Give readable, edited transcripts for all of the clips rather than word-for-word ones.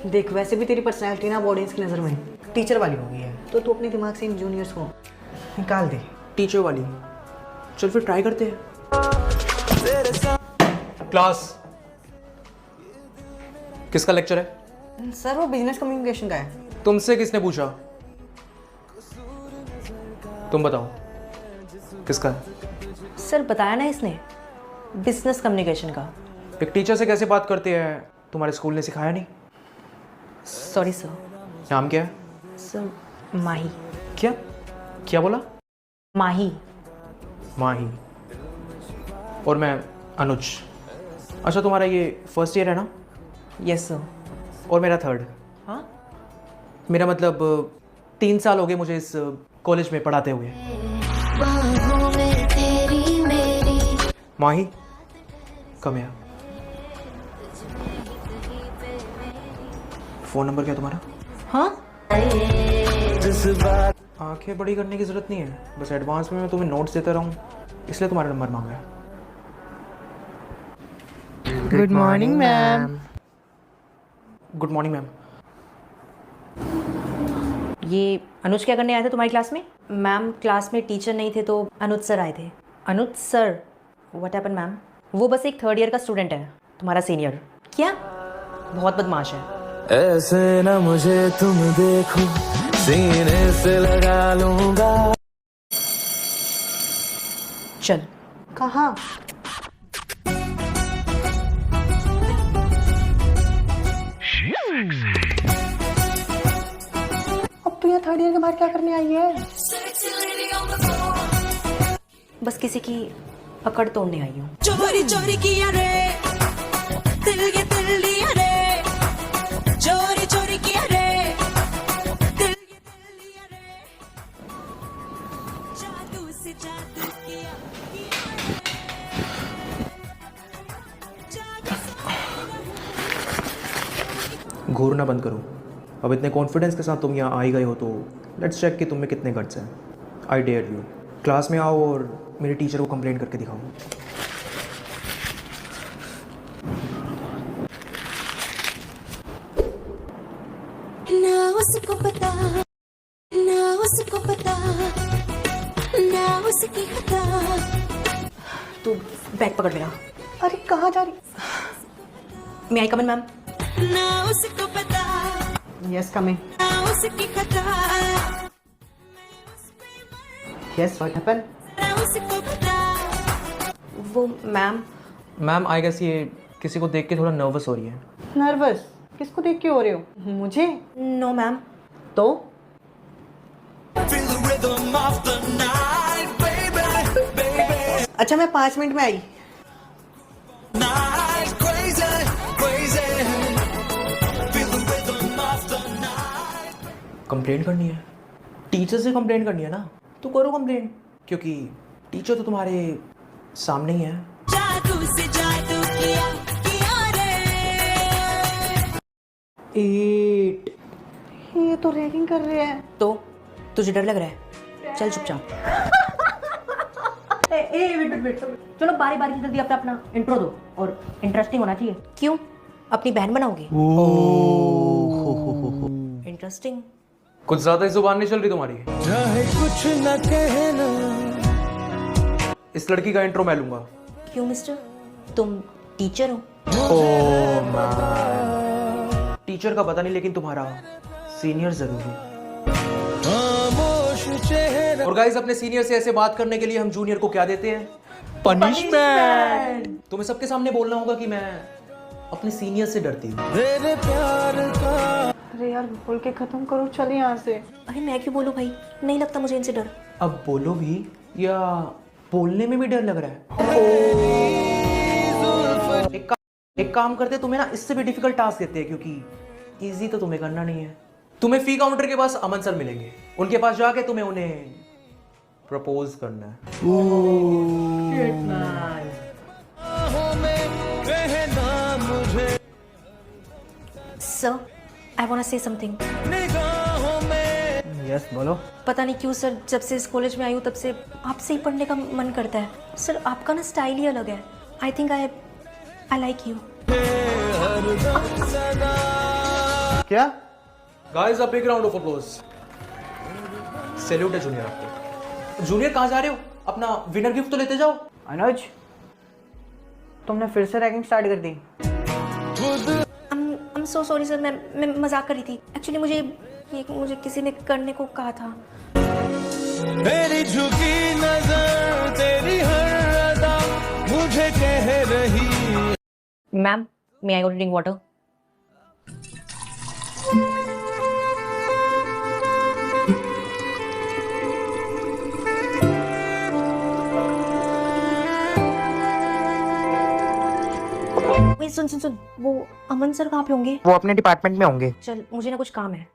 देख वैसे भी तेरी पर्सनैलिटी ना ऑडियंस की नज़र में टीचर वाली हो गई है, तो तू अपने दिमाग से इन जूनियर्स को निकाल दे। टीचर वाली। चल फिर ट्राई करते हैं। क्लास किसका लेक्चर है? सर वो बिजनेस कम्युनिकेशन का है। तुमसे किसने पूछा? तुम बताओ किसका है? सर बताया ना इसने, बिजनेस कम्युनिकेशन का। एक टीचर से कैसे बात करते हैं तुम्हारे स्कूल ने सिखाया नहीं? Sorry sir. नाम क्या है? सर माही। क्या क्या बोला? माही। माही। और मैं अनुज। अच्छा तुम्हारा ये फर्स्ट ईयर है ना? Yes sir. और मेरा थर्ड। हाँ? मेरा मतलब 3 साल हो गए मुझे इस कॉलेज में पढ़ाते हुए। माही कम है। फ़ोन नंबर क्या तुम्हारा? हाँ? आंखें बड़ी करने की ज़रूरत नहीं है, बस एडवांस में मैं तुम्हें नोट्स देता रहूँ, इसलिए तुम्हारा नंबर मांगा है। Good morning ma'am. Good morning ma'am. ये अनुज क्या करने आए थे तुम्हारी क्लास में? मैम क्लास में टीचर नहीं थे तो अनुज सर आए थे। अनुज सर? What happen ma'am? वो बस एक थर्ड ईयर का स्टूडेंट है, तुम्हारा सीनियर। क्या? बहुत बदमाश है। ऐसे न मुझे तुम देखो, सीने से लगा लूंगा। चल। कहाँ? अब तू यहाँ थर्ड ईयर के बाहर क्या करने आई है? बस किसी की अकड़ तोड़ने आई हूँ। चोरी चोरी किया रे, दिल ये दिल लिया रे, चोरी चोरी किया रे, दिल ये दिल लिया रे, जादू से जादू किया घूरना बंद करो। अब इतने कॉन्फिडेंस के साथ तुम यहाँ आ ही गए हो तो लेट्स चेक कि तुम में कितने गट्स हैं। I dare you. क्लास में आओ और मेरे टीचर को कंप्लेंट करके दिखाओ। ना उसको पता, ना उसको पता, ना उसकी खता। तू बैग पकड़ मेरा। अरे कहाँ जा रही? मैं आई कमन मैम? ना उसको पता, यस कमिंग। ना उसकी खता, यस व्हाट हैपन? ना उसको पता। वो मैम मैम आई गेस ये किसी को देख के थोड़ा नर्वस हो रही है। नर्वस? किसको देख के हो रहे हो? मुझे? No ma'am. तो अच्छा मैं 5 मिनट में आई। कंप्लेंट करनी है? टीचर से कंप्लेंट करनी है ना, तो करो कंप्लेंट, क्योंकि टीचर तो तुम्हारे सामने ही है। जादू से जादू किया रे। 8। ये तो रैगिंग कर रहे हैं। तो तुझे डर लग रहा है? चल चुपचाप। वेट चलो बारी बारी से जल्दी अपना इंट्रो दो, और इंटरेस्टिंग होना चाहिए। क्यों? अपनी बहन बनाओगे? इंटरेस्टिंग। कुछ ज्यादा ही जुबान नहीं चल रही तुम्हारी। चाहे कुछ न कहना, इस लड़की का इंट्रो मैं लूंगा। क्यों मिस्टर, तुम टीचर हो? टीचर का पता नहीं, लेकिन तुम्हारा सीनियर जरूर है। खामोश चेहरा। और गाइस अपने सीनियर से ऐसे बात करने के लिए हम जूनियर को क्या देते हैं? पनिशमेंट। तुम्हें सबके सामने बोलना होगा कि मैं अपने सीनियर से डरती हूँ। तेरे प्यार का अरे यार बोल के खत्म करो, चल यहाँ से। अरे मैं क्यों बोलूं भाई, नहीं लगता मुझे इनसे डर। अब बोलो भी, या बोलने में भी डर लग रहा है? एक काम करते, तुम्हें ना इससे भी डिफिकल्ट टास्क देते हैं, क्योंकि इजी तो तुम्हें करना नहीं है। तुम्हें फी काउंटर के पास अमन सर मिलेंगे, उनके पास जाके तुम्हें उन्हें प्रपोज करना है। कहना मुझे, sir I want to say something. निगाहों में। यस बोलो। पता नहीं क्यों सर, जब से इस कॉलेज में आई हूँ तब से आपसे ही पढ़ने का मन करता है। सर आपका ना स्टाइल ही अलग है। I think I like you. हरदम सदा क्या? Guys a big round of applause. Salute है जूनियर आपको। जूनियर कहाँ जा रहे हो? अपना विनर गिफ्ट तो लेते जाओ। अनुज, तुमने फिर से रैगिंग स्टार्ट कर दी। I'm so sorry सर, मैं मजाक कर रही थी। एक्चुअली मुझे किसी ने करने को कहा था। मेरी झुकी नजर तेरी हर अदा मुझे कह रही। Ma'am, may I go to drink water? Wait, सुन, वो अमन सर कहाँ पे होंगे? वो अपने डिपार्टमेंट में होंगे। चल, मुझे ना कुछ काम है।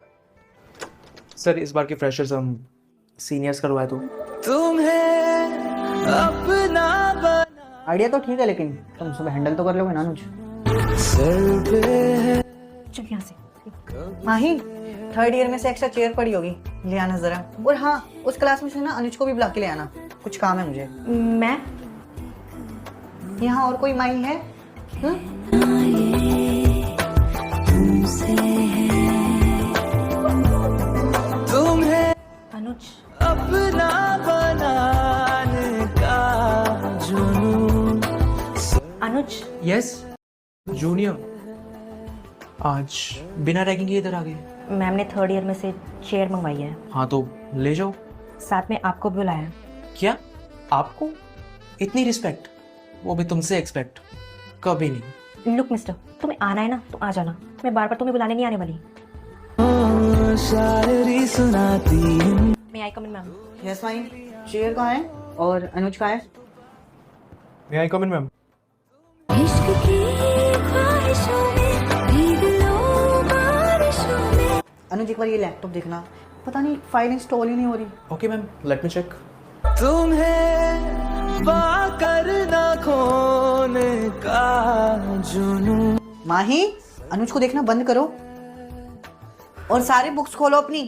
सर इस बार के फ्रेशर्स हम सीनियर्स करवाए तो। तुम्हें अपना बना आइडिया तो ठीक है, लेकिन तुम सुबह हैंडल तो कर लोगे ना अनुज? सर पे चल यहाँ से। माही, थर्ड ईयर में से एक्स्ट्रा चेयर पड़ी होगी, ले आना जरा। और हाँ, उस क्लास में से ना अनुज को भी बुला के ले आना, कुछ काम है मुझे। मैं? यहाँ और कोई माही है? तुम्हें अनुज, अपना बनाने का जुनून। अनुज, यस जूनियर, आज बिना रैगिंग के इधर आ गए। मैम ने थर्ड ईयर में से चेयर मंगवाई है। हाँ तो ले जाओ। साथ में आपको भी बुलाया है। क्या आपको इतनी रिस्पेक्ट? वो भी तुमसे एक्सपेक्ट कभी नहीं। लुक मिस्टर, तुम्हें आना है ना तो आ जाना। मैं बार बार तुम्हें बुलाने नहीं आने वाली। शायरी सुनाती हूँ। मैं I come in ma'am? Yes Mahi, chair कहाँ है और अनुज कहाँ है? May I come in ma'am? इश्क की ख्वाहिशों में भीग लो बारिशों में। अनुज एक बार ये लैपटॉप देखना, पता नहीं फाइल इंस्टॉल ही नहीं हो रही। Okay ma'am, let me check. तुम्हें पाकर न खोने का जुनून। माही, अनुज को देखना बंद करो और सारी बुक्स खोलो अपनी।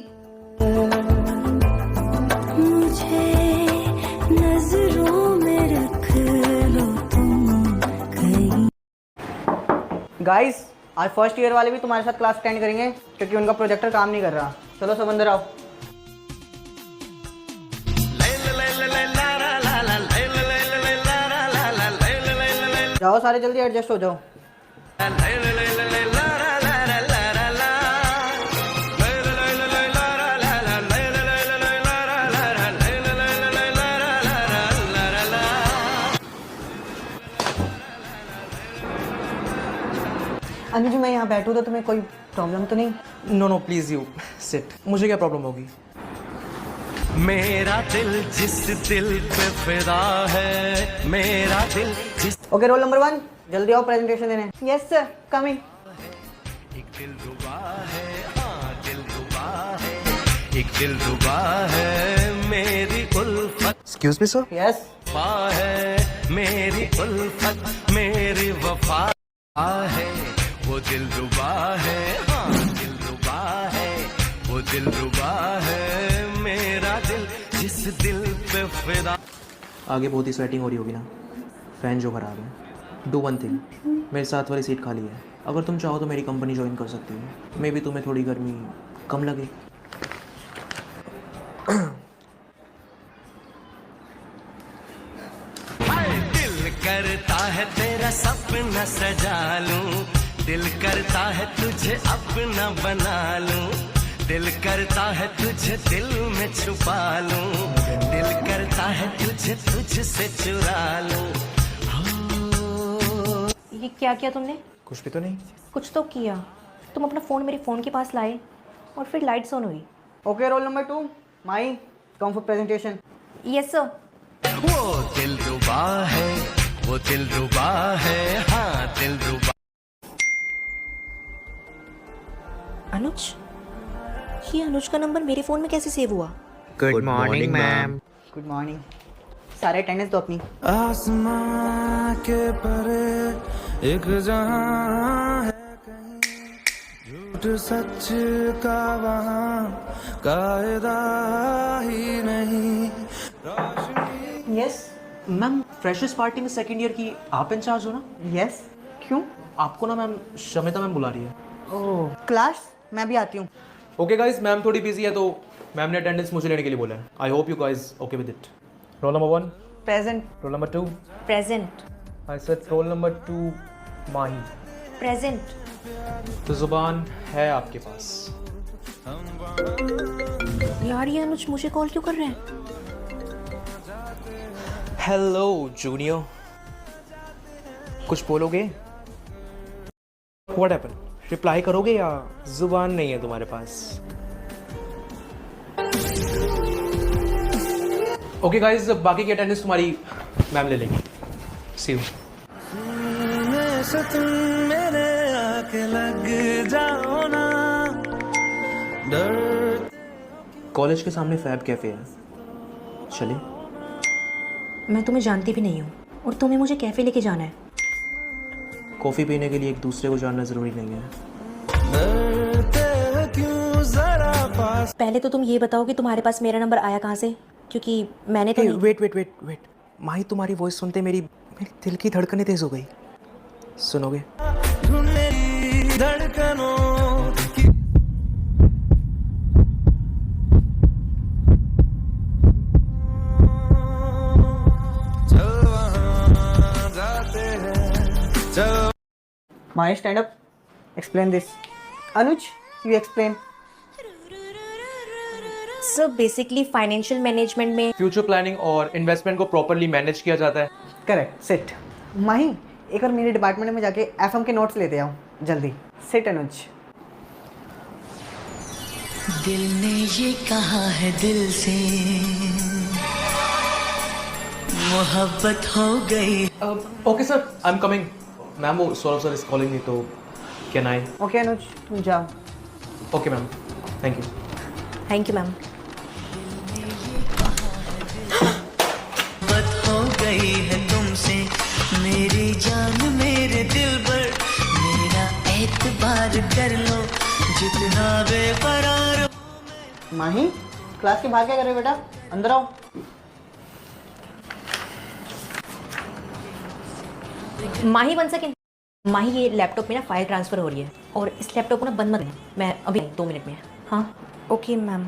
मुझे नजरों में रख लो तुम कहीं। गाइस, आज फर्स्ट ईयर वाले भी तुम्हारे साथ क्लास अटेंड करेंगे क्योंकि उनका प्रोजेक्टर काम नहीं कर रहा। चलो सब अंदर आओ। जाओ सारे जल्दी एडजस्ट हो जाओ। अनुज, मैं यहाँ बैठूँ तो तुम्हें कोई प्रॉब्लम तो नहीं? No no please you sit. मुझे क्या प्रॉब्लम होगी? मेरा दिल जिस दिल पे फिदा है, मेरा दिल जिस ओके, रोल नंबर 1, जल्दी आओ प्रेजेंटेशन देने। Yes sir, coming. एक दिल रुबा है, हाँ दिल रुबा है, एक दिल रुबा है मेरी उल्फत। Excuse me sir. यस। वफा है मेरी उल्फत, मेरी वफा है, वो दिल रुबा है, हाँ दिल रुबा है, वो दिल रुबा है मेरा दिल जिस दिल पे फिदा। आगे बहुत ही स्वेटिंग हो रही होगी ना, फैन जो खराब है। डू वन थिंग, मेरे साथ वाली सीट खाली है, अगर तुम चाहो तो मेरी कंपनी ज्वाइन कर सकती हो। मे बी तुम्हें थोड़ी गर्मी कम लगे। दिल करता है तेरा सपना सजा लूं, दिल करता है तुझे अपना बना लूं, दिल करता है तुझे दिल में छुपा लूं, दिल करता है तुझे तुझसे चुरा लूं। ये क्या किया तुमने? कुछ भी तो नहीं। कुछ तो किया। तुम अपना फ़ोन मेरे फ़ोन के पास लाए और फिर लाइट्स ऑन हुई। Okay, roll number 2, my, come for presentation. Yes sir. वो दिल रुबा है, वो दिल रुबा है, हाँ दिल रुबा। अनुज, ये अनुज का नंबर मेरे फ़ोन में कैसे सेव हुआ? Good morning ma'am. Good morning. सारे अटेंडेंस दो अपनी। आसमां के परे एक जहां है कहीं, झूठ सच का वहां कायदा ही नहीं। यस। मैम फ्रेशर्स पार्टी में सेकंड ईयर की आप इंचार्ज हो ना? यस। क्यों? आपको ना मैम शमिता मैम बुला रही है। ओह, क्लास मैं भी आती हूँ। ओके गाइस, मैम थोड़ी बिजी है तो मैम ने अटेंडेंस मुझे लेने के लिए बोला है। I hope you guys okay with it. Roll number 1, present. Roll number 2, present. I said roll number 2 Mahi. Present. तो जुबान है आपके पास। यार ये अनुज मुझे कॉल क्यों कर रहे हैं? हेलो जूनियर, कुछ बोलोगे? What happen? रिप्लाई करोगे या जुबान नहीं है तुम्हारे पास? ओके गाइस, बाकी की अटेंडेंस तुम्हारी मैम ले लेंगी। सी यू। तुम मेरे आके लग जाओ ना, डर कॉलेज के सामने फैब कैफे है, चले? मैं तुम्हें जानती भी नहीं हूँ और तुम्हें मुझे कैफे लेके जाना है। कॉफ़ी पीने के लिए एक दूसरे को जानना ज़रूरी नहीं है। डरते क्यों जरा पास। पहले तो तुम ये बताओ कि तुम्हारे पास मेरा नंबर आया कहाँ से, क्योंकि मैंने तो नहीं... वेट माही, तुम्हारी वॉइस सुनते मेरी दिल की धड़कनें तेज हो गई। सुनोगे? मेरी धड़कनों की चल वहाँ जाते हैं, चल। Mahi stand up, explain this. Anuj, you explain. Sir basically financial management में फ्यूचर प्लानिंग और इन्वेस्टमेंट को प्रॉपरली मैनेज किया जाता है। Correct, seat. माही, एक बार मेरे डिपार्टमेंट में जाके एफएम के नोट्स लेते आओ जल्दी। सिट अनुज। दिल ने ये कहा है दिल से, मोहब्बत हो गई। Okay sir, I am coming. Ma'am वो Saurabh sir is calling me, तो कैन आई? ओके अनुज, तुम जाओ। Okay ma'am, thank you. Thank you ma'am. मोहब्बत हो गई है तुमसे, मेरी जान मेरे दिल पर, मेरा एतबार कर लो जितना बेकरार। माही, क्लास के बाहर क्या कर रहे हो बेटा? अंदर आओ। माही 1 सेकेंड। माही ये लैपटॉप में ना फाइल ट्रांसफर हो रही है और इस लैपटॉप को ना बंद मत करना। मैं अभी 2 मिनट में। हाँ ओके मैम।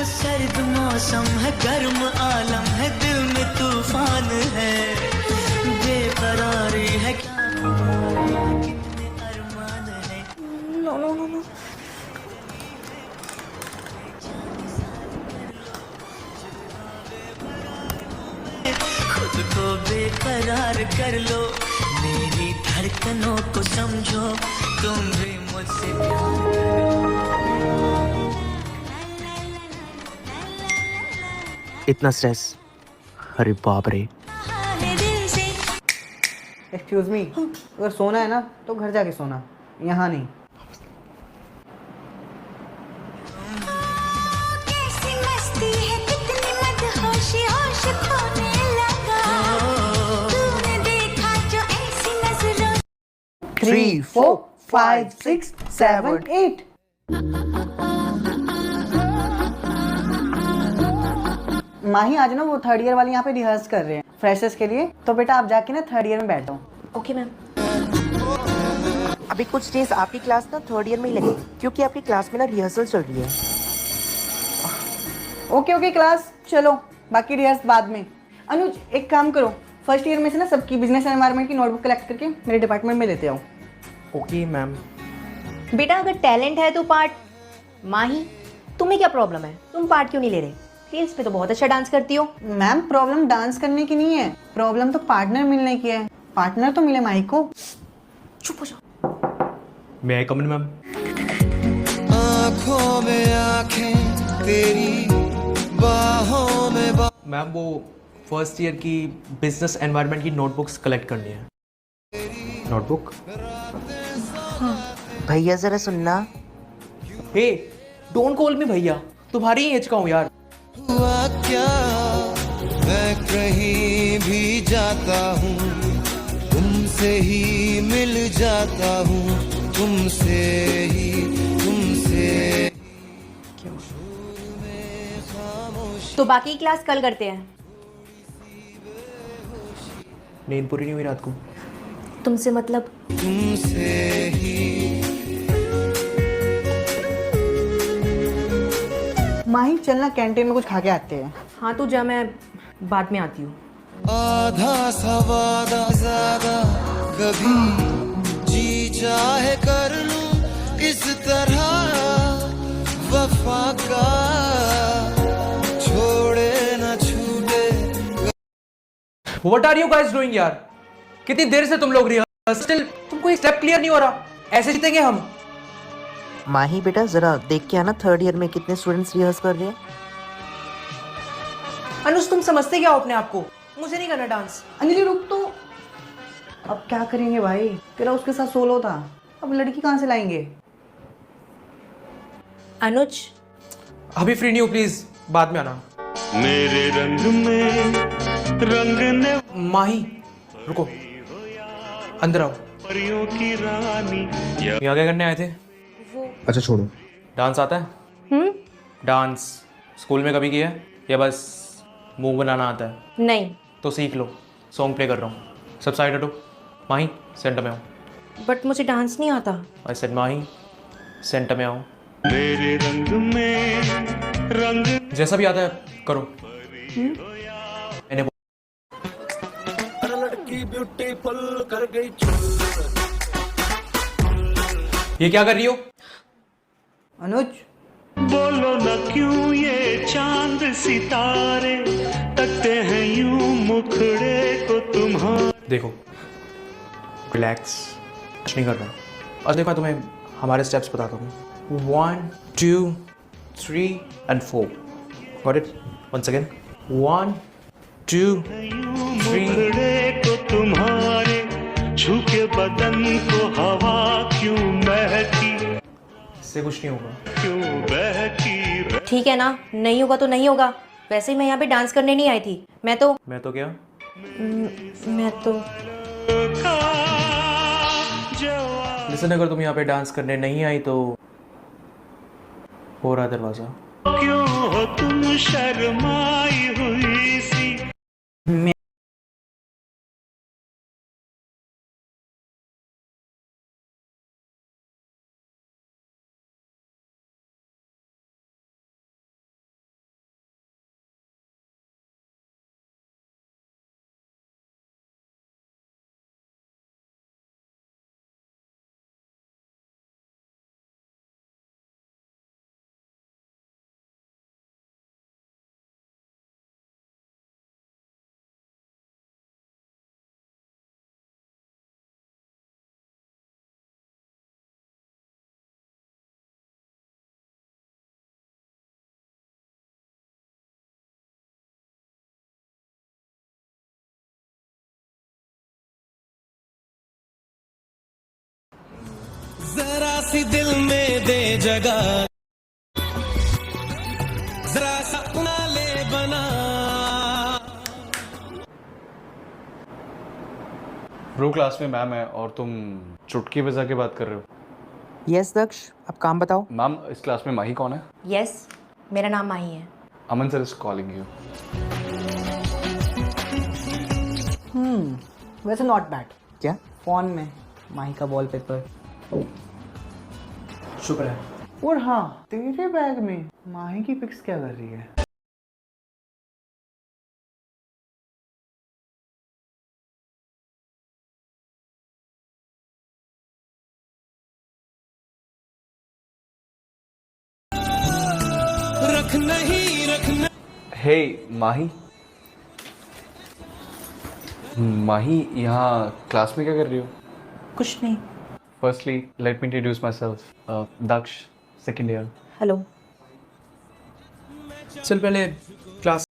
सर्द मौसम है, गर्म आलम है, दिल में तूफान है, बेकरारी है, क्या कितने अरमान है। No no no no. खुद को बेकरार कर लो, मेरी धड़कनों को समझो, तुम भी मुझसे इतना स्ट्रेस? अरे बाप रे। प्यार दिल से। एक्सक्यूज मी, अगर सोना है ना तो घर जाके सोना, यहाँ नहीं। कैसी मस्ती है, कितनी मदहोशी होश खोने लगा, तूने देखा जो ऐसी नजरों। 3, 4, 5, 6, 7, 8। माही, आज ना वो थर्ड ईयर वाले यहाँ पे रिहर्स कर रहे हैं फ्रेशर्स के लिए, तो बेटा आप जाके ना थर्ड ईयर में बैठो। Okay ma'am. अभी कुछ डेज आपकी क्लास ना थर्ड ईयर में ही लगेगी, क्योंकि आपकी क्लास में ना रिहर्सल चल रही है। ओके क्लास, चलो बाकी रिहर्स बाद में। अनुज, एक काम करो, फर्स्ट ईयर में से ना सबकी बिजनेस एनवायरनमेंट की नोटबुक कलेक्ट करके मेरे डिपार्टमेंट में लेते आओ। Okay ma'am. बेटा अगर टैलेंट है तो पार्ट। माही तुम्हें क्या प्रॉब्लम है, तुम पार्ट क्यों नहीं ले रहे? रील्स पे तो बहुत अच्छा डांस करती हो। मैम, प्रॉब्लम डांस करने की नहीं है, प्रॉब्लम तो पार्टनर मिलने की है। पार्टनर तो मिले माही को। चुप हो जाओ। मे आई कम इन मैम? आँखों में आँखें तेरी, बाहों में मैम वो फर्स्ट ईयर की बिजनेस एनवायरनमेंट की नोटबुक्स कलेक्ट करनी है। नोटबुक? भैया जरा सुनना। हे डोंट कॉल मी भैया, तुम्हारी ही एज का हूँ यार। हुआ क्या, मैं कहीं भी जाता हूँ, तुमसे ही मिल जाता हूँ, तुमसे तो बाकी क्लास कल करते हैं। नींद पूरी नहीं हुई रात को? तुमसे मतलब? तुमसे ही माही चलना कैंटीन में कुछ खा के आते हैं। हाँ तो जा, मैं बाद में आती हूँ। आधा सवादा ज्यादा कभी जी चाहे कर लूं इस तरह वफा का छोड़े न छूटे। What are you guys doing यार? कितनी देर से तुम लोग रिहर्सल, तुमको एक स्टेप क्लियर नहीं हो रहा। ऐसे जीतेंगे हम? माही बेटा जरा देख के आना थर्ड ईयर में कितने स्टूडेंट्स रिहर्स कर रहे हैं। अनुज तुम समझते क्या हो अपने आप को? मुझे नहीं करना डांस। अंजलि रुक तो। अब क्या करेंगे भाई, तेरा उसके साथ सोलो था, अब लड़की कहाँ से लाएंगे? अनुज अभी फ्री नहीं हो, प्लीज बाद में आना। मेरे रंग में रंगने माही रुको, अंदर आओ। परियों की रानी यहाँ क्या करने आए थे? अच्छा छोड़ो। डांस आता है? डांस स्कूल में कभी किया है या बस मुंह बनाना आता है? नहीं। तो सीख लो। सॉन्ग प्ले कर रहा हूँ, सब साइड हटो। माही सेंटर में आओ। बट मुझे डांस नहीं आता। आई सेड माही सेंटर में आओ। मेरे रंग में रंग जैसा भी आता है करो। मैंने लड़की ब्यूटीफुल कर गई। ये क्या कर रही हो? अनुज बोलो न क्यों ये चांद सितारे तकते हैं यूं मुखड़े को तुम्हारे। देखो रिलैक्स, कुछ नहीं कर रहा। और देखो मैं तुम्हें हमारे स्टेप्स बताता हूँ। 1 2 3 and 4। Got it? Once again 1 2 3। मुखड़े को तुम्हारे छू के बदन को हवा क्यों महकी, इससे कुछ नहीं होगा। क्यों बहकी। ठीक है ना, नहीं होगा तो नहीं होगा। वैसे ही मैं यहाँ पे डांस करने नहीं आई थी। मैं तो क्या लिसन, अगर तुम यहाँ पे डांस करने नहीं आई तो हो रहा दरवाजा। क्यों हो तुम शर्माई हुई सी। जरा सी दिल में दे जगह, जरा सा अपना ले बना। ब्रो क्लास में मैम है और तुम चुटकी बजा के बात कर रहे हो। यस दक्ष, अब काम बताओ। मैम इस क्लास में माही कौन है? यस, मेरा नाम माही है। अमन सर इज कॉलिंग यू। वैसे नॉट बैड। क्या? फोन में माही का वॉलपेपर। शुक्र है। और हाँ, तेरे बैग में माही की पिक्स क्या कर रही है? रख नहीं रखना। हे माही। माही यहाँ क्लास में क्या कर रही हो? कुछ नहीं। Firstly let me introduce myself, Daksh, second year. Hello. चल पहले क्लास।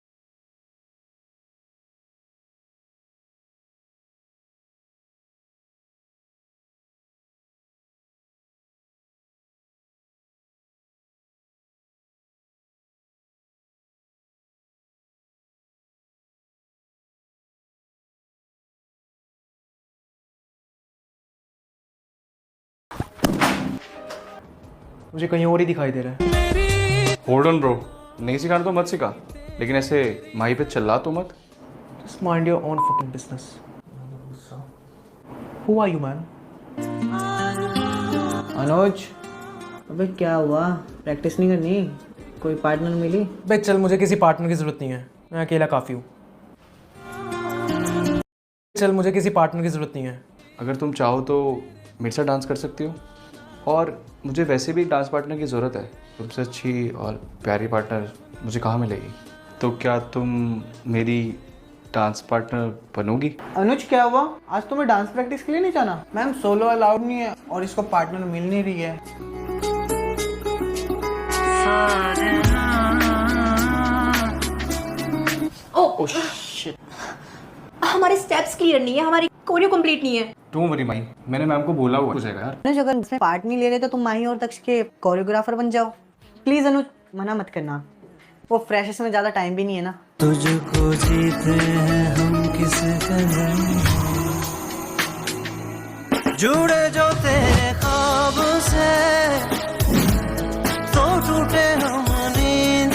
मुझे कहीं और ही दिखाई दे रहा है। होल्ड ऑन ब्रो, नहीं सिखाना तो मत सिखा, लेकिन ऐसे माही पे चिल्ला तो मत। Just mind your own fucking business. Who are you, man? अनुज, अबे क्या हुआ? प्रैक्टिस नहीं करनी? कोई पार्टनर मिली? भाई चल, मुझे किसी पार्टनर की ज़रूरत नहीं है, मैं अकेला काफ़ी हूँ। चल, मुझे किसी पार्टनर की ज़रूरत नहीं है। अगर तुम चाहो तो मेरे साथ डांस कर सकती हो, और मुझे वैसे भी डांस पार्टनर की ज़रूरत है। तुमसे अच्छी और प्यारी पार्टनर मुझे कहाँ मिलेगी? तो क्या तुम मेरी डांस पार्टनर बनोगी? अनुज क्या हुआ? आज तुम्हें डांस प्रैक्टिस के लिए नहीं जाना? मैम सोलो अलाउड नहीं है और इसको पार्टनर मिल नहीं रही है। ओह शिट, हमारे स्टेप्स क्लियर नहीं है, हमारी कोरियो कंप्लीट नहीं है। डोंट वरी माही, मैंने मैम को बोला हुआ हो जाएगा यार। अनुज अगर इसमें पार्ट नहीं ले रहे तो तुम माही और दक्ष के कोरियोग्राफर बन जाओ प्लीज। अनुज मना मत करना, वो फ्रेशर्स में ज़्यादा टाइम भी नहीं है ना। तुझको जीते हैं हम किस जुड़े जो तेरे ख्वाब से, तो टूटे हम नींद।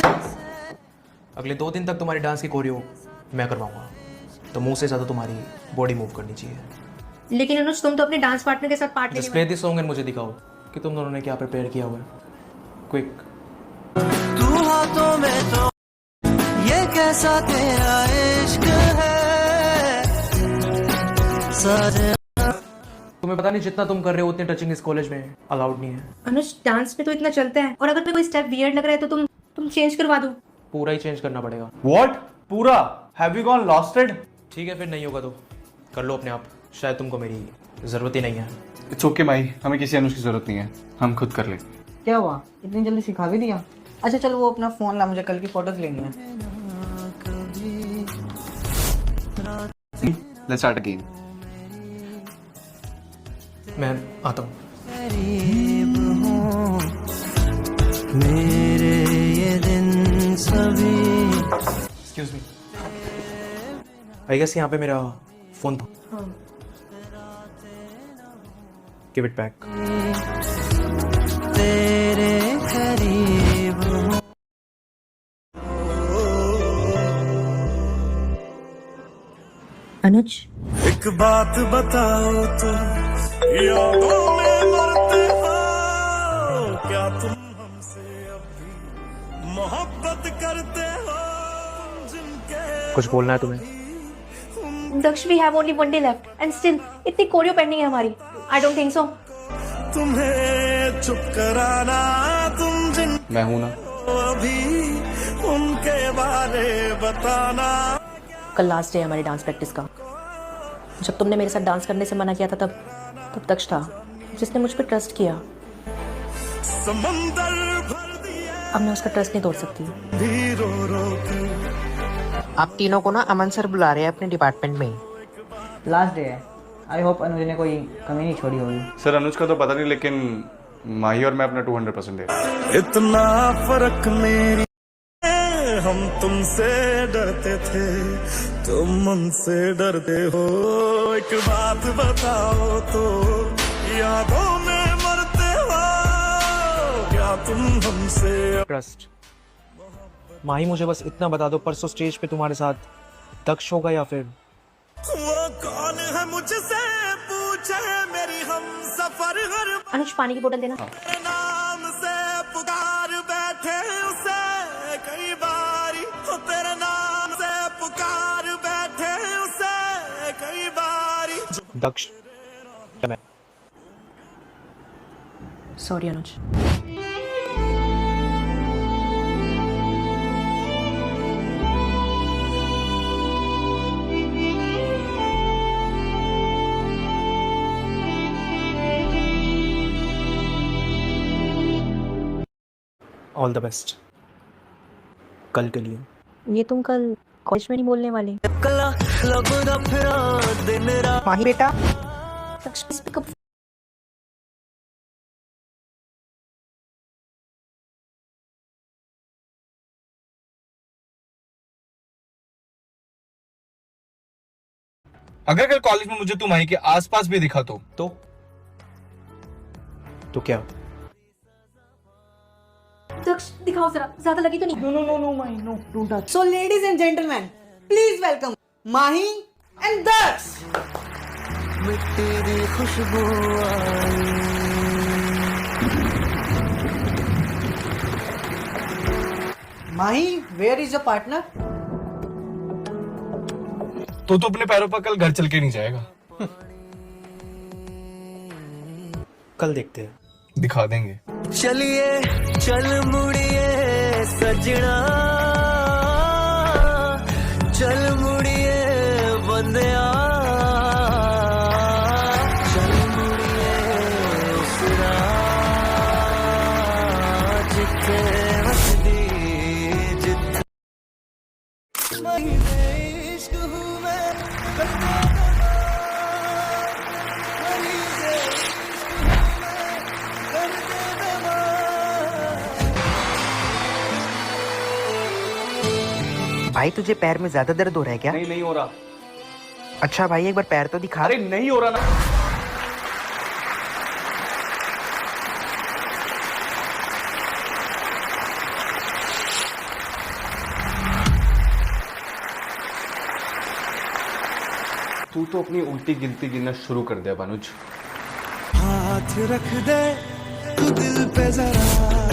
अगले 2 दिन तक तुम्हारी डांस की कोरियो मैं करवाऊंगा, तो मुंह से ज़्यादा तुम्हारी बॉडी मूव करनी चाहिए। लेकिन अनुज तुम तो अपने डांस पार्टनर के साथ part just play this song and मुझे दिखाओ कि तुम दोनों ने क्या प्रिपेयर किया हुआ है। क्विक। तू हाथों में तो ये कैसा तेरा इश्क है सारे। तुम्हें पता नहीं जितना तुम कर रहे हो उतनी टचिंग इस कॉलेज में अलाउड नहीं है। अनुज डांस में तो इतना चलता है, और अगर तुम्हें कोई स्टेप वियर्ड लग रहा है तो तुम चेंज करवा दो। पूरा ही चेंज करना पड़ेगा। What? पूरा? Have you gone lost it? ठीक है, फिर नहीं होगा तो कर लो अपने आप, शायद तुमको मेरी ज़रूरत ही नहीं है। इट्स ओके माही, हमें किसी अनुज की ज़रूरत नहीं है, हम खुद कर लेंगे। क्या हुआ, इतनी जल्दी सिखा भी दिया? अच्छा चल वो अपना फ़ोन ला, मुझे कल की फ़ोटोज़ लेनी है। Let's start again. मैं आता हूँ। मेरे ये दिन सभी। एक्सक्यूज मी, आई गेस यहाँ पे मेरा फ़ोन था। Give it back. तेरे करीब हूँ। अनुज एक बात बताओ तो, यादों में मरते हो क्या तुम हमसे अब भी मोहब्बत करते हो जिनके। कुछ बोलना है तुम्हें? Daksh we have only 1 day left and still इतनी कोरियो पेंडिंग है हमारी। I don't think so. तुम्हें चुप कराना तुम जिन मैं हूं ना। अभी उनके बारे बताना। कल लास्ट डे है हमारी डांस प्रैक्टिस का। जब तुमने मेरे साथ डांस करने से मना किया था तब दक्ष था जिसने मुझ पर ट्रस्ट किया। समंदर भर दिया अब मैं उसका ट्रस्ट नहीं तोड़ सकती। भी रो रो के। आप तीनों को ना अमन सर बुला रहे हैं अपने डिपार्टमेंट में। लास्ट डे है, आई होप अनुज ने कोई कमी नहीं छोड़ी होगी। सर अनुज का तो पता नहीं, लेकिन माही और मैं अपना 200% दे रहे हैं। इतना फर्क मेरी, हम तुमसे डरते थे तुम हमसे डरते हो। एक बात बताओ तो, यादों में मरते हो क्या तुम हमसे। ट्रस्ट। माही मुझे बस इतना बता दो, परसों स्टेज पे तुम्हारे साथ दक्ष होगा या फिर? वो कौन है मुझसे पूछे मेरी हम सफर हर अनुज पानी की बोतल देना। नाम से पुकार बैठे उसे कई बारी, हो तेरे नाम से पुकार बैठे उसे कई बारी। Daksh. Sorry Anuj. All the best कल के लिए। ये तुम कल कॉलेज में नहीं बोलने वाले? माही बेटा, दक्ष प्लीज पिक अप। अगर कल कॉलेज में मुझे तुम माही के आसपास भी दिखा तो क्या? दक्ष दिखाओ जरा, ज्यादा लगी तो नहीं? No, Mahi, no, don't touch. So, ladies and gentlemen, please welcome Mahi and Daksh. मिट्टी दी खुशबू आई। माही, वेयर इज योर पार्टनर? तो अपने पैरों पर कल घर चल के नहीं जाएगा। कल देखते हैं। दिखा देंगे। चलिए चल मुड़िए सजना, चल मुड़िए बंदिया, चल मुड़िए उस राह जिथे हसदी, जिथे महीने इश्क हूँ मैं, करते भाई तुझे पैर में ज्यादा दर्द हो रहा है क्या? नहीं हो रहा। अच्छा भाई एक बार पैर तो दिखा। अरे नहीं हो रहा ना। तू तो अपनी उल्टी गिनती गिनना शुरू कर दे अनुज। हाथ रख दे तू दिल पे जरा,